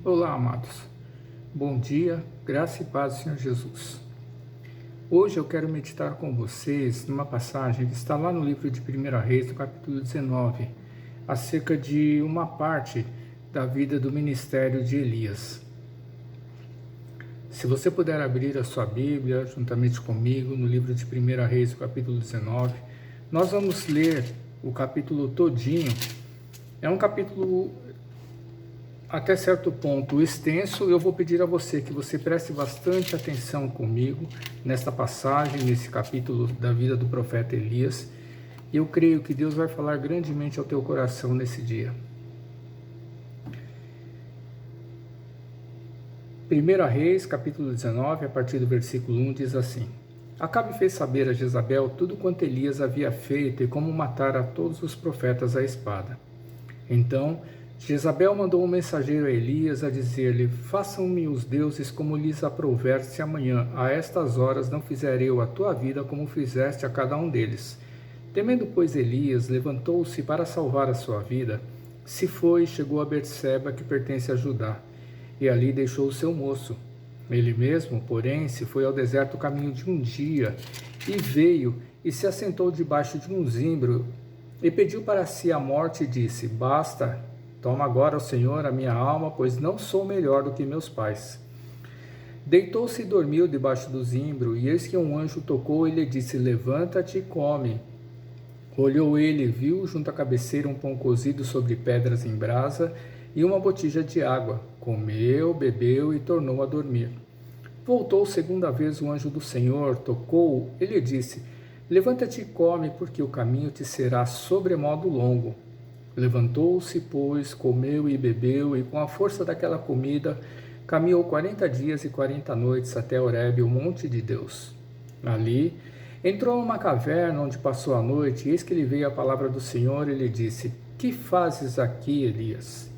Olá, amados. Bom dia, graça e paz do Senhor Jesus. Hoje eu quero meditar com vocês numa passagem que está lá no livro de 1 Reis, no capítulo 19, acerca de uma parte da vida do ministério de Elias. Se você puder abrir a sua Bíblia juntamente comigo no livro de 1 Reis, no capítulo 19, nós vamos ler o capítulo todinho. É um capítulo até certo ponto extenso. Eu vou pedir a você que você preste bastante atenção comigo nesta passagem, nesse capítulo da vida do profeta Elias. E eu creio que Deus vai falar grandemente ao teu coração nesse dia. 1 Reis, capítulo 19, a partir do versículo 1, diz assim: Acabe fez saber a Jezabel tudo quanto Elias havia feito e como matara todos os profetas à espada. Então Jezabel mandou um mensageiro a Elias a dizer-lhe: Façam-me os deuses como lhes aprouver, se amanhã, a estas horas, não fizer eu a tua vida como fizeste a cada um deles. Temendo, pois, Elias, levantou-se para salvar a sua vida, se foi e chegou a Berseba, que pertence a Judá, e ali deixou o seu moço. Ele mesmo, porém, se foi ao deserto caminho de um dia, e veio e se assentou debaixo de um zimbro, e pediu para si a morte, e disse: Basta, toma agora, ó Senhor, a minha alma, pois não sou melhor do que meus pais. Deitou-se e dormiu debaixo do zimbro, e eis que um anjo tocou e lhe disse: Levanta-te e come. Olhou ele e viu junto à cabeceira um pão cozido sobre pedras em brasa e uma botija de água. Comeu, bebeu e tornou a dormir. Voltou segunda vez o anjo do Senhor, tocou e lhe disse: Levanta-te e come, porque o caminho te será sobremodo longo. Levantou-se, pois, comeu e bebeu, e com a força daquela comida caminhou 40 dias e 40 noites até Horebe, o monte de Deus. Ali entrou numa caverna onde passou a noite, e eis que lhe veio a palavra do Senhor e lhe disse: Que fazes aqui, Elias?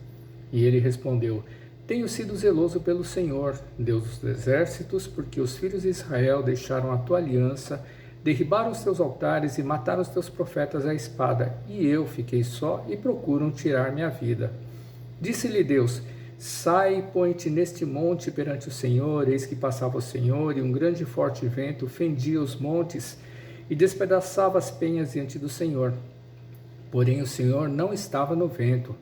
E ele respondeu: Tenho sido zeloso pelo Senhor, Deus dos exércitos, porque os filhos de Israel deixaram a tua aliança, derribaram os teus altares e mataram os teus profetas à espada, e eu fiquei só e procuram tirar minha vida. Disse-lhe Deus: Sai e põe-te neste monte perante o Senhor. Eis que passava o Senhor, e um grande e forte vento fendia os montes e despedaçava as penhas diante do Senhor. Porém o Senhor não estava no vento.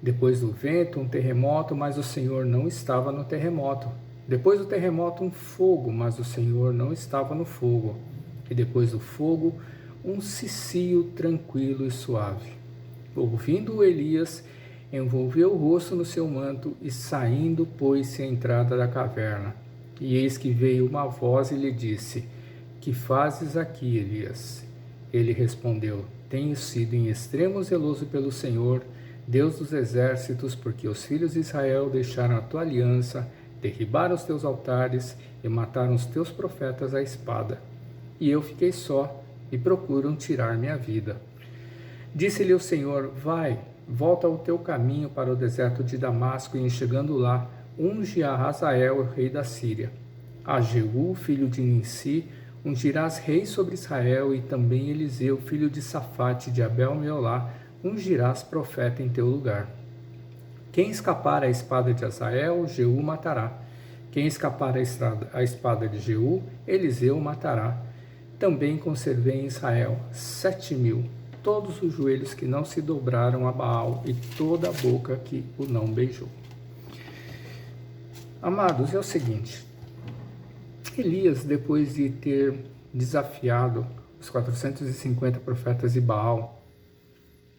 Depois do vento, um terremoto, mas o Senhor não estava no terremoto. Depois do terremoto, um fogo, mas o Senhor não estava no fogo. E depois do fogo, um cicio tranquilo e suave. Ouvindo Elias, envolveu o rosto no seu manto e, saindo, pôs-se à entrada da caverna. E eis que veio uma voz e lhe disse: Que fazes aqui, Elias? Ele respondeu: Tenho sido em extremo zeloso pelo Senhor, Deus dos exércitos, porque os filhos de Israel deixaram a tua aliança, derribaram os teus altares e mataram os teus profetas à espada. E eu fiquei só, e procuram tirar minha vida. Disse-lhe o Senhor: Vai, volta ao teu caminho para o deserto de Damasco, e chegando lá, unge a Hazael, rei da Síria. A Jeú, filho de Ninsi, ungirás rei sobre Israel, e também Eliseu, filho de Safate, de Abel-Meolá, ungirás profeta em teu lugar. Quem escapar à espada de Hazael, Jeú matará. Quem escapar à espada de Jeú, Eliseu matará. Também conservei em Israel 7.000, todos os joelhos que não se dobraram a Baal e toda a boca que o não beijou. Amados, é o seguinte: Elias, depois de ter desafiado os 450 profetas de Baal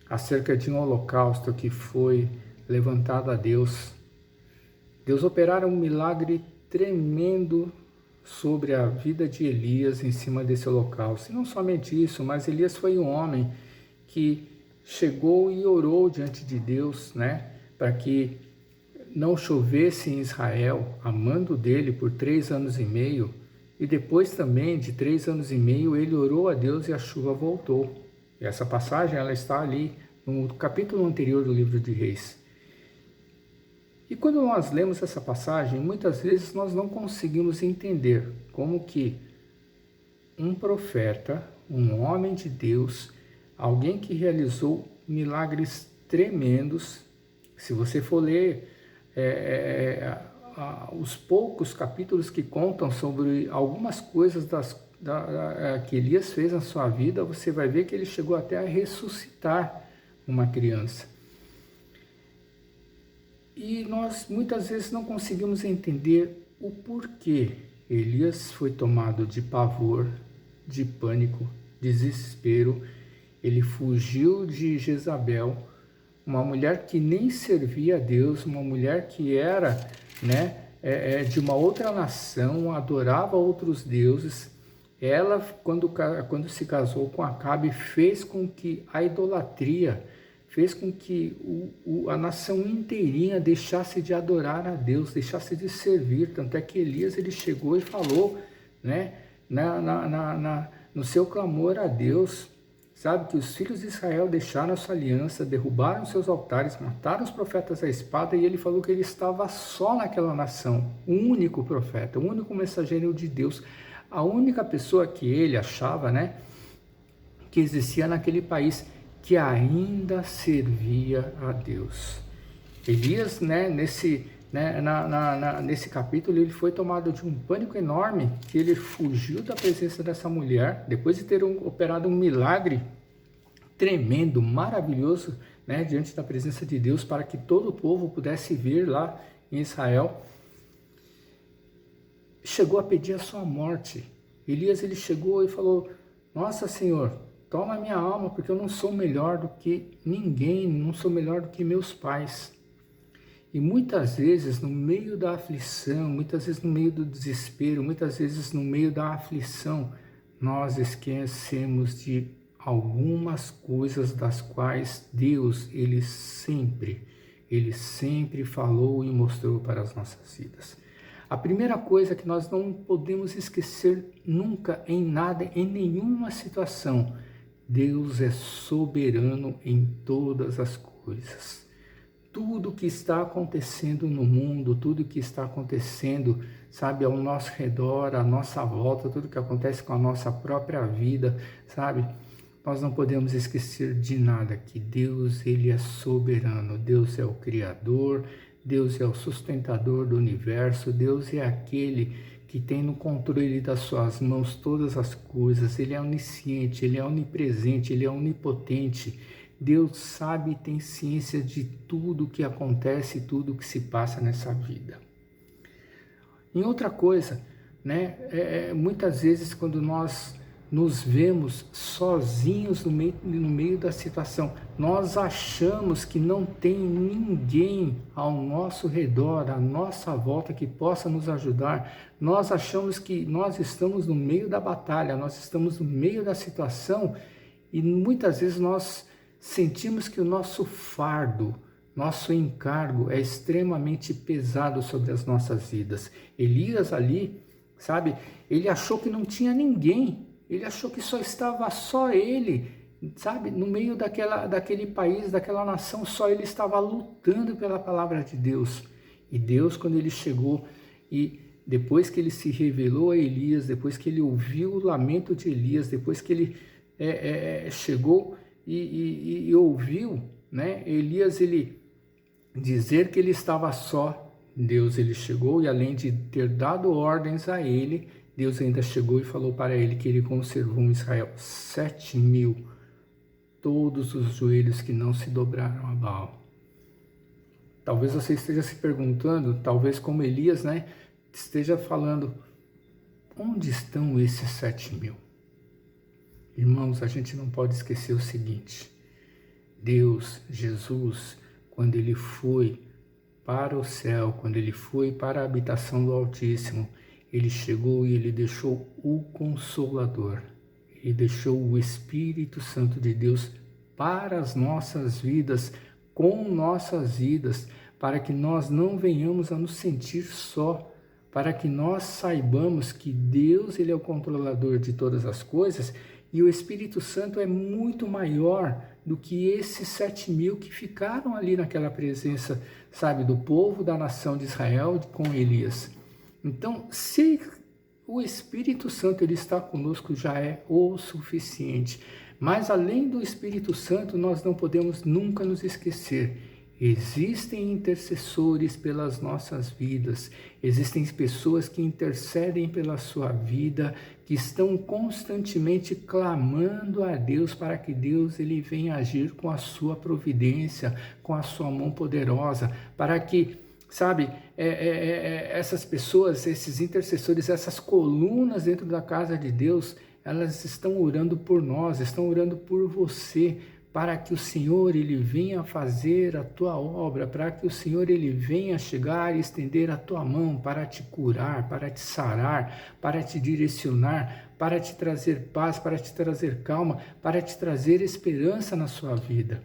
acerca de um holocausto que foi levantado a Deus, Deus operara um milagre tremendo sobre a vida de Elias em cima desse holocausto. E não somente isso, mas Elias foi um homem que chegou e orou diante de Deus, para que não chovesse em Israel, a mando dele por 3 anos e meio, e depois também de 3 anos e meio ele orou a Deus e a chuva voltou. E essa passagem ela está ali no capítulo anterior do livro de Reis. E quando nós lemos essa passagem, muitas vezes nós não conseguimos entender como que um profeta, um homem de Deus, alguém que realizou milagres tremendos. Se você for ler os poucos capítulos que contam sobre algumas coisas que Elias fez na sua vida, você vai ver que ele chegou até a ressuscitar uma criança. E nós muitas vezes não conseguimos entender o porquê Elias foi tomado de pavor, de pânico, desespero. Ele fugiu de Jezabel, uma mulher que nem servia a Deus, uma mulher que era, de uma outra nação, adorava outros deuses. Ela, quando se casou com Acabe, fez com que a idolatria, fez com que a nação inteirinha deixasse de adorar a Deus, deixasse de servir. Tanto é que Elias ele chegou e falou, no seu clamor a Deus, sabe, que os filhos de Israel deixaram a sua aliança, derrubaram seus altares, mataram os profetas à espada, e ele falou que ele estava só naquela nação, o único profeta, o único mensageiro de Deus, a única pessoa que ele achava, que existia naquele país, que ainda servia a Deus. Elias, nesse capítulo, ele foi tomado de um pânico enorme, que ele fugiu da presença dessa mulher, depois de ter operado um milagre tremendo, maravilhoso, diante da presença de Deus, para que todo o povo pudesse ver lá em Israel. Chegou a pedir a sua morte. Elias, ele chegou e falou: nossa, Senhor, toma minha alma, porque eu não sou melhor do que ninguém, não sou melhor do que meus pais. E muitas vezes no meio da aflição, muitas vezes no meio do desespero, muitas vezes no meio da aflição, nós esquecemos de algumas coisas das quais Deus, Ele sempre falou e mostrou para as nossas vidas. A primeira coisa que nós não podemos esquecer nunca, em nada, em nenhuma situação: Deus é soberano em todas as coisas. Tudo que está acontecendo no mundo, tudo que está acontecendo, sabe, ao nosso redor, à nossa volta, tudo que acontece com a nossa própria vida, sabe, nós não podemos esquecer de nada, que Deus, Ele é soberano. Deus é o Criador, Deus é o sustentador do universo, Deus é aquele que tem no controle das suas mãos todas as coisas. Ele é onisciente, Ele é onipresente, Ele é onipotente. Deus sabe e tem ciência de tudo que acontece, tudo que se passa nessa vida. Em outra coisa, muitas vezes quando nós nos vemos sozinhos no meio da situação, nós achamos que não tem ninguém ao nosso redor, à nossa volta, que possa nos ajudar. Nós achamos que nós estamos no meio da batalha, nós estamos no meio da situação, e muitas vezes nós sentimos que o nosso fardo, nosso encargo é extremamente pesado sobre as nossas vidas. Elias ali, sabe, ele achou que não tinha ninguém, ele achou que só estava só ele, sabe, no meio daquele país, daquela nação, só ele estava lutando pela palavra de Deus. E Deus, quando ele chegou e depois que ele se revelou a Elias, depois que ele ouviu o lamento de Elias, depois que ele chegou e ouviu, Elias, ele dizer que ele estava só, Deus, ele chegou e além de ter dado ordens a ele, Deus ainda chegou e falou para ele que ele conservou em Israel 7.000, todos os joelhos que não se dobraram a Baal. Talvez você esteja se perguntando, talvez como Elias, esteja falando: onde estão esses 7.000? Irmãos, a gente não pode esquecer o seguinte: Deus, Jesus, quando Ele foi para o céu, quando Ele foi para a habitação do Altíssimo, Ele chegou e Ele deixou o Consolador, Ele deixou o Espírito Santo de Deus para as nossas vidas, com nossas vidas, para que nós não venhamos a nos sentir só, para que nós saibamos que Deus, Ele é o controlador de todas as coisas, e o Espírito Santo é muito maior do que esses 7.000 que ficaram ali naquela presença, sabe, do povo da nação de Israel com Elias. Então, se o Espírito Santo ele está conosco, já é o suficiente. Mas além do Espírito Santo, nós não podemos nunca nos esquecer. Existem intercessores pelas nossas vidas, existem pessoas que intercedem pela sua vida, que estão constantemente clamando a Deus para que Deus ele venha agir com a sua providência, com a sua mão poderosa, para que, sabe, essas pessoas, esses intercessores, essas colunas dentro da casa de Deus, elas estão orando por nós, estão orando por você, para que o Senhor ele venha fazer a tua obra, para que o Senhor ele venha chegar e estender a tua mão para te curar, para te sarar, para te direcionar, para te trazer paz, para te trazer calma, para te trazer esperança na sua vida.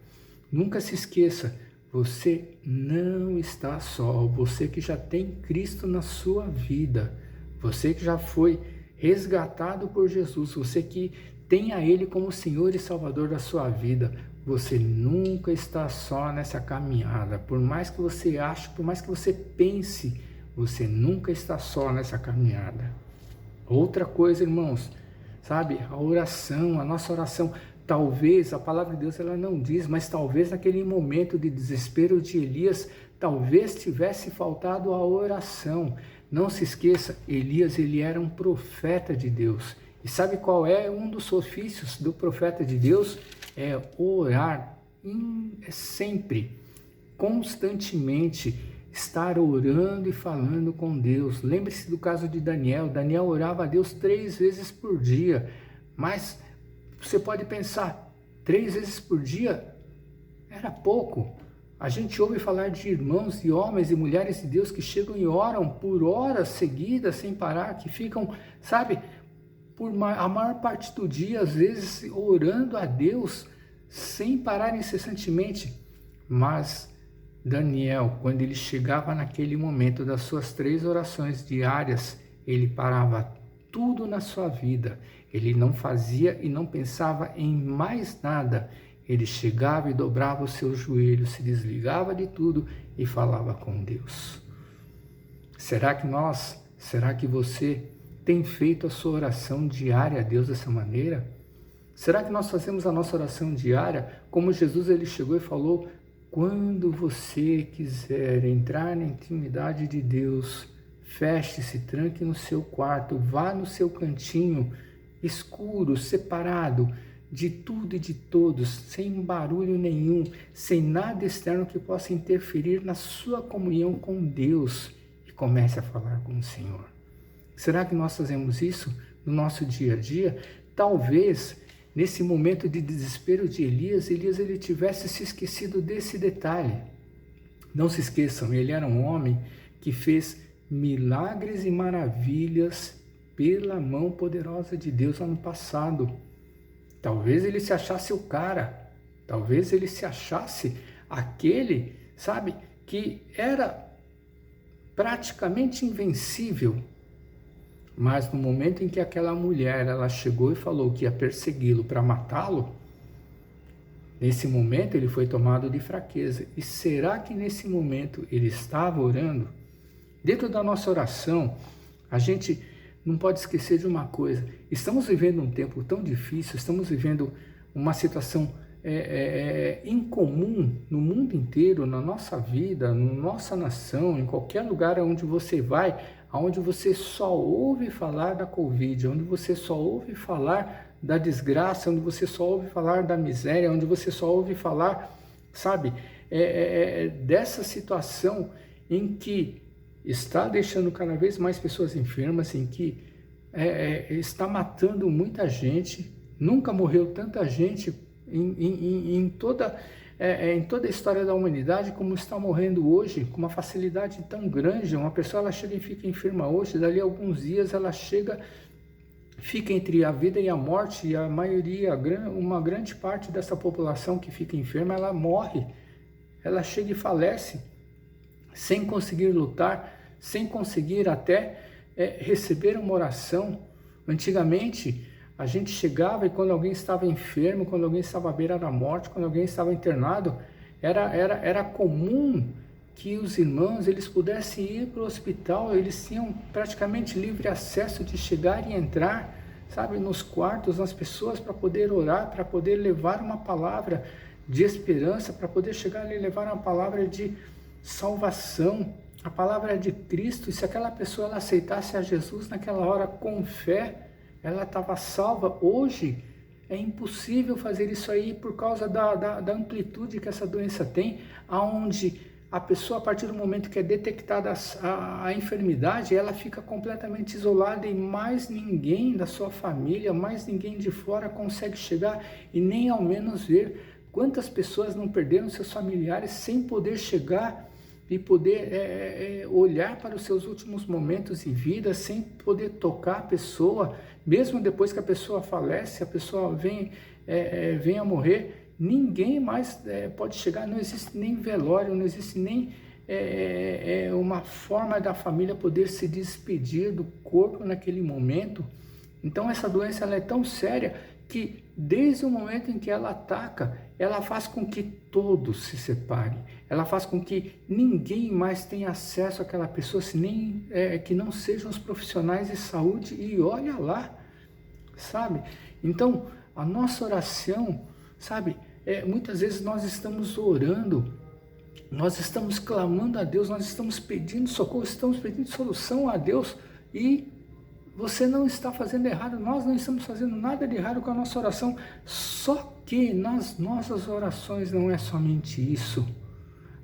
Nunca se esqueça, você não está só, você que já tem Cristo na sua vida, você que já foi resgatado por Jesus, você que tem a Ele como Senhor e Salvador da sua vida, você nunca está só nessa caminhada. Por mais que você ache, por mais que você pense, você nunca está só nessa caminhada. Outra coisa, irmãos, sabe, a oração, a nossa oração, talvez, a palavra de Deus ela não diz, mas talvez naquele momento de desespero de Elias, talvez tivesse faltado a oração. Não se esqueça, Elias ele era um profeta de Deus. E sabe qual é um dos ofícios do profeta de Deus? É orar sempre, constantemente, estar orando e falando com Deus. Lembre-se do caso de Daniel. Daniel orava a Deus 3 vezes por dia. Mas você pode pensar, 3 vezes por dia era pouco. A gente ouve falar de irmãos e homens e mulheres de Deus que chegam e oram por horas seguidas sem parar, que ficam, sabe, a maior parte do dia, às vezes, orando a Deus sem parar incessantemente. Mas Daniel, quando ele chegava naquele momento das suas 3 orações diárias, ele parava tudo na sua vida. Ele não fazia e não pensava em mais nada. Ele chegava e dobrava os seus joelhos, se desligava de tudo e falava com Deus. Será que você tem feito a sua oração diária a Deus dessa maneira? Será que nós fazemos a nossa oração diária como Jesus ele chegou e falou: quando você quiser entrar na intimidade de Deus, feche-se, tranque no seu quarto, vá no seu cantinho, escuro, separado de tudo e de todos, sem barulho nenhum, sem nada externo que possa interferir na sua comunhão com Deus, e comece a falar com o Senhor. Será que nós fazemos isso no nosso dia a dia? Talvez, nesse momento de desespero de Elias ele tivesse se esquecido desse detalhe. Não se esqueçam, ele era um homem que fez milagres e maravilhas pela mão poderosa de Deus lá no passado. Talvez ele se achasse o cara, talvez ele se achasse aquele, sabe, que era praticamente invencível. Mas no momento em que aquela mulher ela chegou e falou que ia persegui-lo para matá-lo, nesse momento ele foi tomado de fraqueza. E será que nesse momento ele estava orando? Dentro da nossa oração, a gente não pode esquecer de uma coisa: estamos vivendo um tempo tão difícil, estamos vivendo uma situação incomum no mundo inteiro, na nossa vida, na nossa nação, em qualquer lugar onde você vai, onde você só ouve falar da Covid, onde você só ouve falar da desgraça, onde você só ouve falar da miséria, onde você só ouve falar, sabe, dessa situação em que está deixando cada vez mais pessoas enfermas, em que está matando muita gente. Nunca morreu tanta gente em toda a história da humanidade como está morrendo hoje, com uma facilidade tão grande. Uma pessoa ela chega e fica enferma hoje, dali a alguns dias ela fica entre a vida e a morte, e a maioria, uma grande parte dessa população que fica enferma, ela morre, ela chega e falece, sem conseguir lutar, sem conseguir até receber uma oração. Antigamente, a gente chegava e quando alguém estava enfermo, quando alguém estava à beira da morte, quando alguém estava internado, era comum que os irmãos eles pudessem ir para o hospital. Eles tinham praticamente livre acesso de chegar e entrar, sabe, nos quartos, nas pessoas, para poder orar, para poder levar uma palavra de esperança, para poder chegar ali e levar uma palavra de salvação, a palavra de Cristo. E se aquela pessoa ela aceitasse a Jesus naquela hora com fé, ela estava salva. Hoje é impossível fazer isso aí por causa da amplitude que essa doença tem, aonde a pessoa, a partir do momento que é detectada a enfermidade, ela fica completamente isolada e mais ninguém da sua família, mais ninguém de fora consegue chegar e nem ao menos ver. Quantas pessoas não perderam seus familiares sem poder chegar e poder olhar para os seus últimos momentos de vida, sem poder tocar a pessoa, mesmo depois que a pessoa falece, a pessoa vem a morrer. Ninguém mais pode chegar, não existe nem velório, não existe nem uma forma da família poder se despedir do corpo naquele momento. Então essa doença ela é tão séria que desde o momento em que ela ataca, ela faz com que todos se separem, ela faz com que ninguém mais tenha acesso àquela pessoa, se nem, que não sejam os profissionais de saúde, e olha lá, sabe? Então a nossa oração, sabe, muitas vezes nós estamos orando, nós estamos clamando a Deus, nós estamos pedindo socorro, estamos pedindo solução a Deus, e você não está fazendo errado, nós não estamos fazendo nada de errado com a nossa oração, só que nas nossas orações não é somente isso.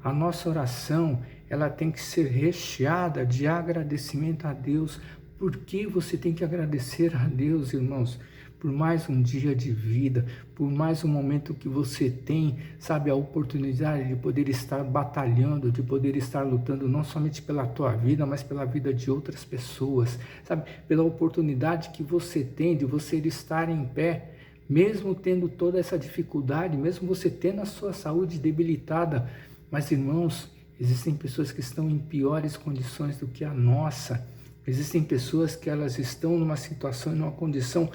A nossa oração, ela tem que ser recheada de agradecimento a Deus. Por que você tem que agradecer a Deus, irmãos? Por mais um dia de vida, por mais um momento que você tem, sabe, a oportunidade de poder estar batalhando, de poder estar lutando não somente pela tua vida, mas pela vida de outras pessoas, sabe, pela oportunidade que você tem de você estar em pé, mesmo tendo toda essa dificuldade, mesmo você tendo a sua saúde debilitada. Mas, irmãos, existem pessoas que estão em piores condições do que a nossa, existem pessoas que elas estão numa situação, numa condição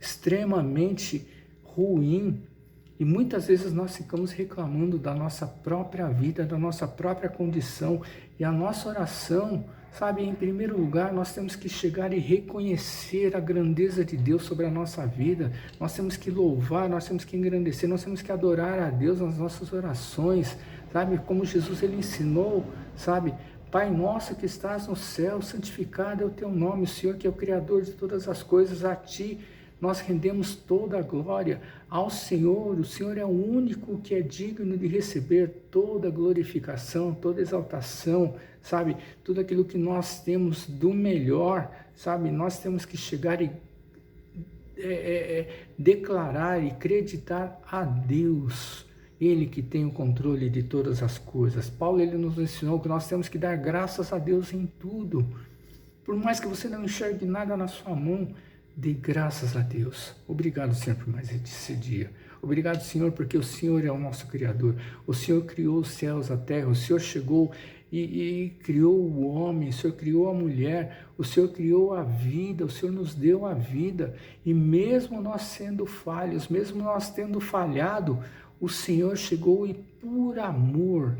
extremamente ruim, e muitas vezes nós ficamos reclamando da nossa própria vida, da nossa própria condição, e a nossa oração, sabe, em primeiro lugar nós temos que chegar e reconhecer a grandeza de Deus sobre a nossa vida, nós temos que louvar, nós temos que engrandecer, nós temos que adorar a Deus nas nossas orações, sabe, como Jesus ele ensinou, sabe, Pai nosso que estás no céu, santificado é o teu nome, o Senhor que é o Criador de todas as coisas, a Ti nós rendemos toda a glória ao Senhor. O Senhor é o único que é digno de receber toda a glorificação, toda a exaltação, sabe? Tudo aquilo que nós temos do melhor, sabe? Nós temos que chegar e declarar e acreditar a Deus. Ele que tem o controle de todas as coisas. Paulo ele nos ensinou que nós temos que dar graças a Deus em tudo. Por mais que você não enxergue nada na sua mão, dê graças a Deus. Obrigado, Senhor, por mais esse dia. Obrigado, Senhor, porque o Senhor é o nosso Criador. O Senhor criou os céus, a terra. O Senhor chegou e criou o homem. O Senhor criou a mulher. O Senhor criou a vida. O Senhor nos deu a vida. E mesmo nós sendo falhos, mesmo nós tendo falhado, o Senhor chegou e por amor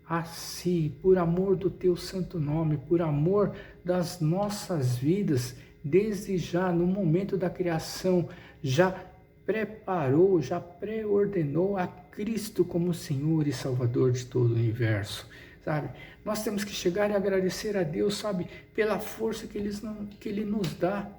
a si, por amor do teu santo nome, por amor das nossas vidas, desde já, no momento da criação, já preparou, já preordenou a Cristo como Senhor e Salvador de todo o universo, sabe? Nós temos que chegar e agradecer a Deus, sabe, pela força que Ele nos dá.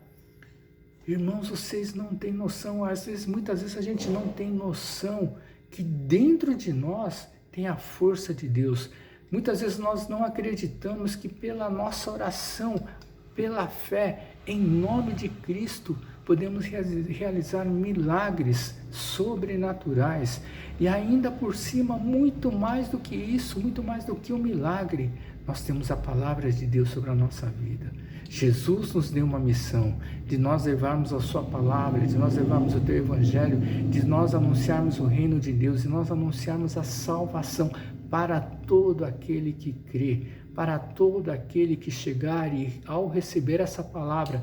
Irmãos, vocês não têm noção, muitas vezes a gente não tem noção que dentro de nós tem a força de Deus. Muitas vezes nós não acreditamos que pela nossa oração, pela fé, em nome de Cristo, podemos realizar milagres sobrenaturais. E ainda por cima, muito mais do que isso, muito mais do que um milagre, nós temos a palavra de Deus sobre a nossa vida. Jesus nos deu uma missão de nós levarmos a sua palavra, de nós levarmos o teu evangelho, de nós anunciarmos o reino de Deus, de nós anunciarmos a salvação para todo aquele que crê, para todo aquele que chegar e ao receber essa palavra,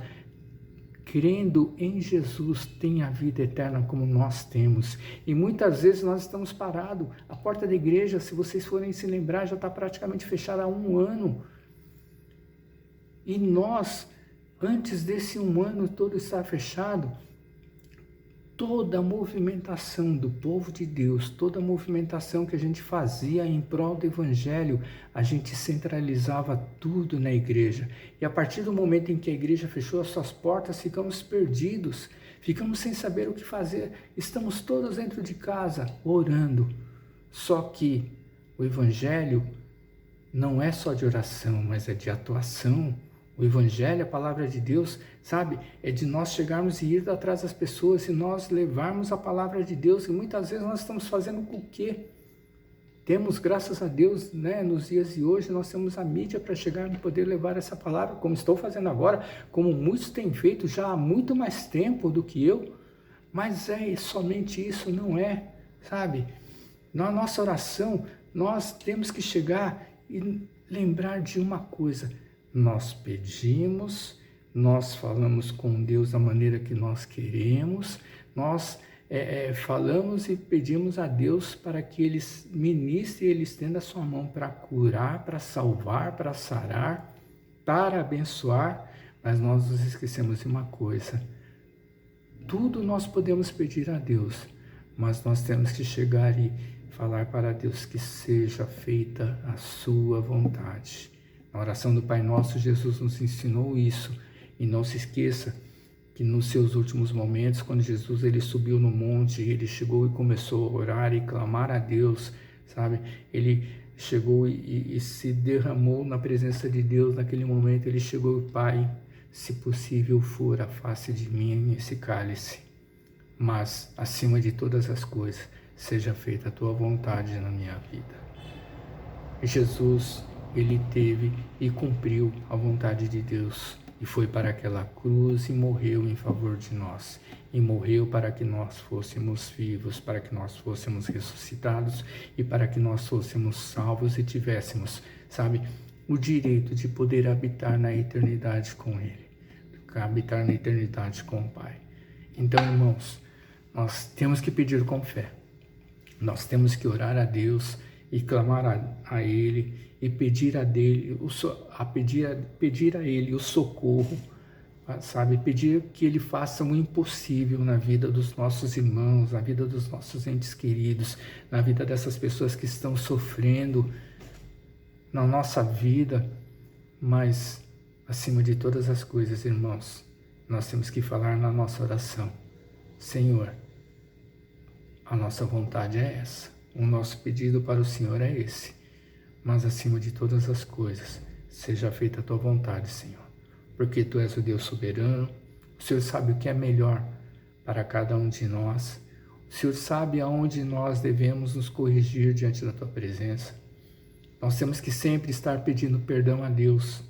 crendo em Jesus, tem a vida eterna como nós temos. E muitas vezes nós estamos parados, a porta da igreja, se vocês forem se lembrar, já está praticamente fechada há 1 ano. E nós, antes desse 1 ano todo estar fechado, toda a movimentação do povo de Deus, toda a movimentação que a gente fazia em prol do Evangelho, a gente centralizava tudo na igreja. E a partir do momento em que a igreja fechou as suas portas, ficamos perdidos, ficamos sem saber o que fazer. Estamos todos dentro de casa, orando. Só que o Evangelho não é só de oração, mas é de atuação. O Evangelho, a palavra de Deus, sabe, é de nós chegarmos e ir atrás das pessoas e nós levarmos a palavra de Deus. E muitas vezes nós estamos fazendo o quê? Temos, graças a Deus, né, nos dias de hoje, nós temos a mídia para chegar e poder levar essa palavra, como estou fazendo agora, como muitos têm feito já há muito mais tempo do que eu. Mas é somente isso, não é, sabe? Na nossa oração, nós temos que chegar e lembrar de uma coisa: nós pedimos, nós falamos com Deus da maneira que nós queremos, nós falamos e pedimos a Deus para que Ele ministre e Ele estenda a sua mão para curar, para salvar, para sarar, para abençoar, mas nós nos esquecemos de uma coisa: tudo nós podemos pedir a Deus, mas nós temos que chegar e falar para Deus que seja feita a sua vontade. Na oração do Pai Nosso, Jesus nos ensinou isso. E não se esqueça que nos seus últimos momentos, quando Jesus ele subiu no monte, ele chegou e começou a orar e clamar a Deus, sabe? Ele chegou e se derramou na presença de Deus. Naquele momento ele chegou: Pai, se possível for, afaste de mim esse cálice, mas acima de todas as coisas, seja feita a tua vontade na minha vida. E Jesus, ele teve e cumpriu a vontade de Deus e foi para aquela cruz e morreu em favor de nós, e morreu para que nós fôssemos vivos, para que nós fôssemos ressuscitados e para que nós fôssemos salvos e tivéssemos, sabe, o direito de poder habitar na eternidade com Ele, habitar na eternidade com o Pai. Então, irmãos, nós temos que pedir com fé, nós temos que orar a Deus e clamar a Ele e pedir a Ele o socorro, sabe? Pedir que Ele faça o impossível na vida dos nossos irmãos, na vida dos nossos entes queridos, na vida dessas pessoas que estão sofrendo na nossa vida. Mas, acima de todas as coisas, irmãos, nós temos que falar na nossa oração: Senhor, a nossa vontade é essa, o nosso pedido para o Senhor é esse, mas acima de todas as coisas, seja feita a tua vontade, Senhor, porque tu és o Deus soberano, o Senhor sabe o que é melhor para cada um de nós, o Senhor sabe aonde nós devemos nos corrigir diante da tua presença. Nós temos que sempre estar pedindo perdão a Deus,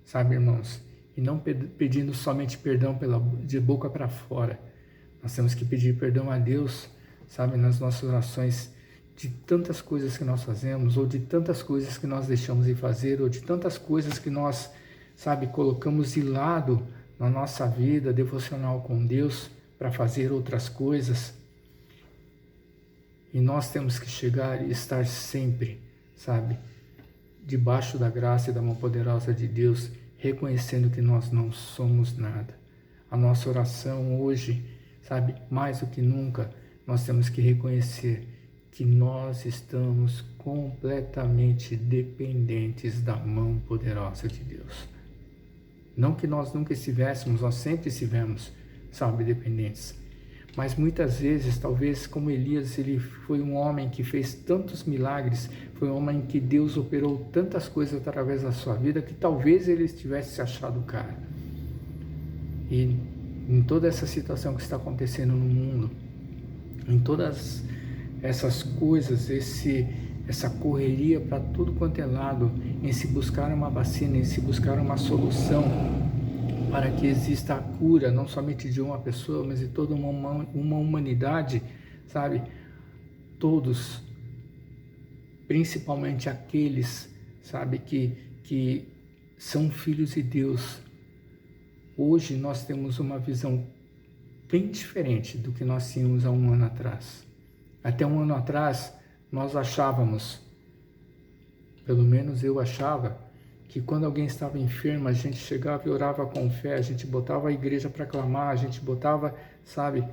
sabe, irmãos, e não pedindo somente perdão de boca para fora. Nós temos que pedir perdão a Deus, sabe, nas nossas orações, de tantas coisas que nós fazemos, ou de tantas coisas que nós deixamos de fazer, ou de tantas coisas que nós, sabe, colocamos de lado na nossa vida devocional com Deus para fazer outras coisas. E nós temos que chegar e estar sempre, sabe, debaixo da graça e da mão poderosa de Deus, reconhecendo que nós não somos nada. A nossa oração hoje, sabe, mais do que nunca, nós temos que reconhecer que nós estamos completamente dependentes da mão poderosa de Deus. Não que nós nunca estivéssemos, nós sempre estivemos, sabe, dependentes. Mas muitas vezes, talvez como Elias, ele foi um homem que fez tantos milagres, foi um homem que Deus operou tantas coisas através da sua vida, que talvez ele tivesse se achado cara. E em toda essa situação que está acontecendo no mundo, em todas essas coisas, essa correria para tudo quanto é lado, em se buscar uma vacina, em se buscar uma solução para que exista a cura, não somente de uma pessoa, mas de toda uma humanidade, sabe? Todos, principalmente aqueles, sabe, que são filhos de Deus. Hoje nós temos uma visão bem diferente do que nós tínhamos há um ano atrás. Até um ano atrás, nós achávamos, pelo menos eu achava, que quando alguém estava enfermo, a gente chegava e orava com fé, a gente botava a igreja para clamar, a gente botava, sabe,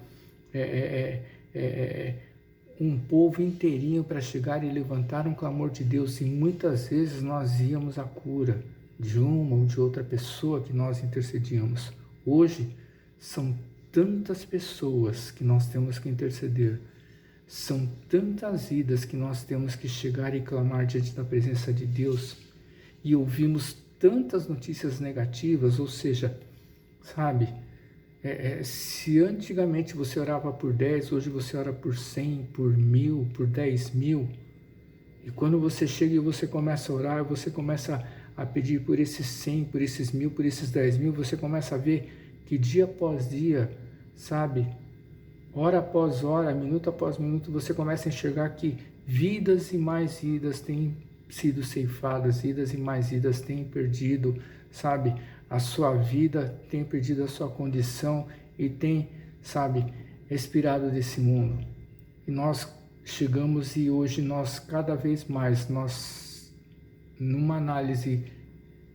um povo inteirinho para chegar e levantar um clamor de Deus, e muitas vezes nós íamos à cura de uma ou de outra pessoa que nós intercedíamos. Hoje são tantas pessoas que nós temos que interceder, são tantas vidas que nós temos que chegar e clamar diante da presença de Deus, e ouvimos tantas notícias negativas, ou seja, sabe, se antigamente você orava por 10, hoje você ora por 100, por 1000, por 10.000, e quando você chega e você começa a orar, você começa a pedir por esses 100, por esses 1000, por esses 10.000, você começa a ver que dia após dia, sabe, hora após hora, minuto após minuto, você começa a enxergar que vidas e mais vidas têm sido ceifadas, vidas e mais vidas têm perdido, sabe, a sua vida, tem perdido a sua condição e tem, sabe, expirado desse mundo. E nós chegamos, e hoje nós cada vez mais, nós, numa análise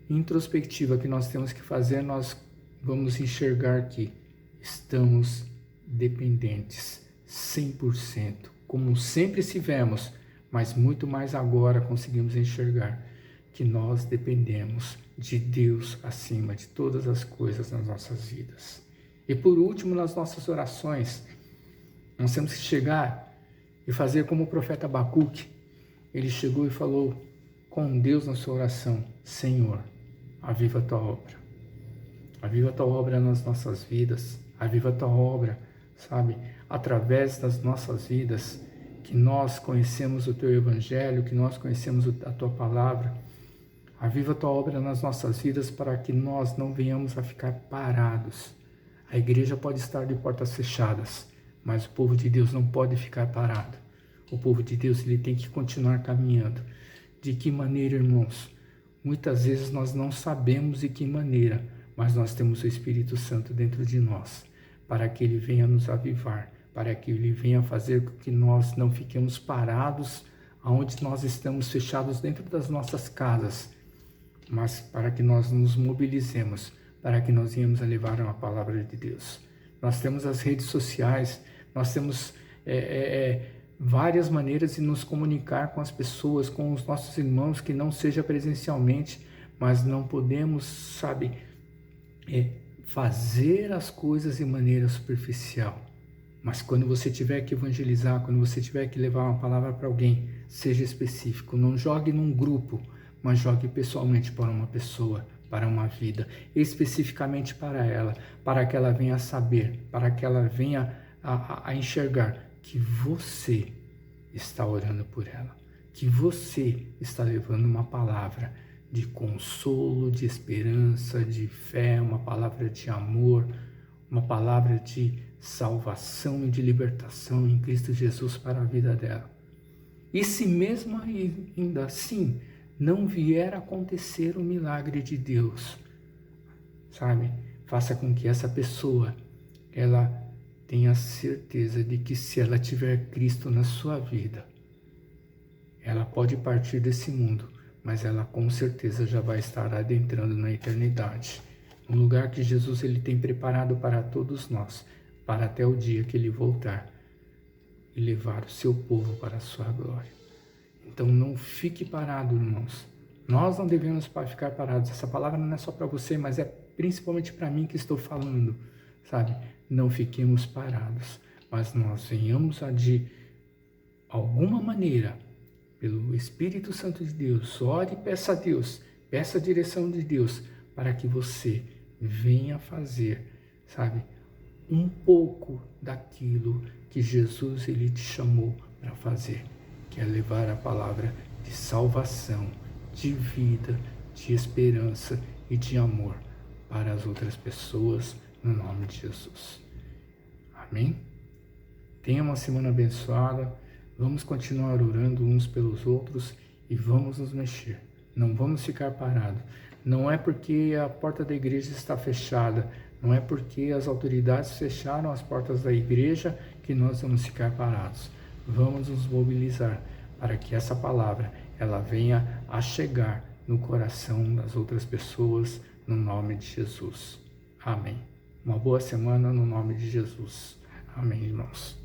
introspectiva que nós temos que fazer, nós vamos enxergar que estamos dependentes 100%, como sempre estivemos, mas muito mais agora conseguimos enxergar que nós dependemos de Deus acima de todas as coisas nas nossas vidas. E por último, nas nossas orações, nós temos que chegar e fazer como o profeta Abacuque. Ele chegou e falou com Deus na sua oração: Senhor, aviva a tua obra. Aviva a tua obra nas nossas vidas. Aviva a tua obra, sabe, através das nossas vidas, que nós conhecemos o teu evangelho, que nós conhecemos a tua palavra. Aviva a tua obra nas nossas vidas para que nós não venhamos a ficar parados. A igreja pode estar de portas fechadas, mas o povo de Deus não pode ficar parado. O povo de Deus, ele tem que continuar caminhando. De que maneira, irmãos? Muitas vezes nós não sabemos de que maneira, mas nós temos o Espírito Santo dentro de nós, para que ele venha nos avivar, para que ele venha fazer com que nós não fiquemos parados aonde nós estamos fechados dentro das nossas casas, mas para que nós nos mobilizemos, para que nós venhamos a levar uma palavra de Deus. Nós temos as redes sociais, nós temos várias maneiras de nos comunicar com as pessoas, com os nossos irmãos, que não seja presencialmente, mas não podemos, sabe, fazer as coisas de maneira superficial. Mas quando você tiver que evangelizar, quando você tiver que levar uma palavra para alguém, seja específico, não jogue num grupo, mas jogue pessoalmente para uma pessoa, para uma vida, especificamente para ela, para que ela venha a saber, para que ela venha a enxergar que você está orando por ela, que você está levando uma palavra de consolo, de esperança, de fé, uma palavra de amor, uma palavra de salvação e de libertação em Cristo Jesus para a vida dela. E se mesmo ainda assim não vier a acontecer o milagre de Deus, sabe, faça com que essa pessoa, ela tenha certeza de que se ela tiver Cristo na sua vida, ela pode partir desse mundo, mas ela com certeza já vai estar adentrando na eternidade, um lugar que Jesus ele tem preparado para todos nós, para até o dia que ele voltar e levar o seu povo para a sua glória. Então não fique parado, irmãos. Nós não devemos ficar parados. Essa palavra não é só para você, mas é principalmente para mim que estou falando, sabe? Não fiquemos parados, mas nós venhamos a de alguma maneira, pelo Espírito Santo de Deus, ore e peça a Deus, peça a direção de Deus, para que você venha fazer, sabe, um pouco daquilo que Jesus ele te chamou para fazer, que é levar a palavra de salvação, de vida, de esperança e de amor para as outras pessoas, no nome de Jesus. Amém? Tenha uma semana abençoada, vamos continuar orando uns pelos outros e vamos nos mexer, não vamos ficar parados. Não é porque a porta da igreja está fechada, não é porque as autoridades fecharam as portas da igreja que nós vamos ficar parados. Vamos nos mobilizar para que essa palavra ela venha a chegar no coração das outras pessoas, no nome de Jesus. Amém. Uma boa semana no nome de Jesus. Amém, irmãos.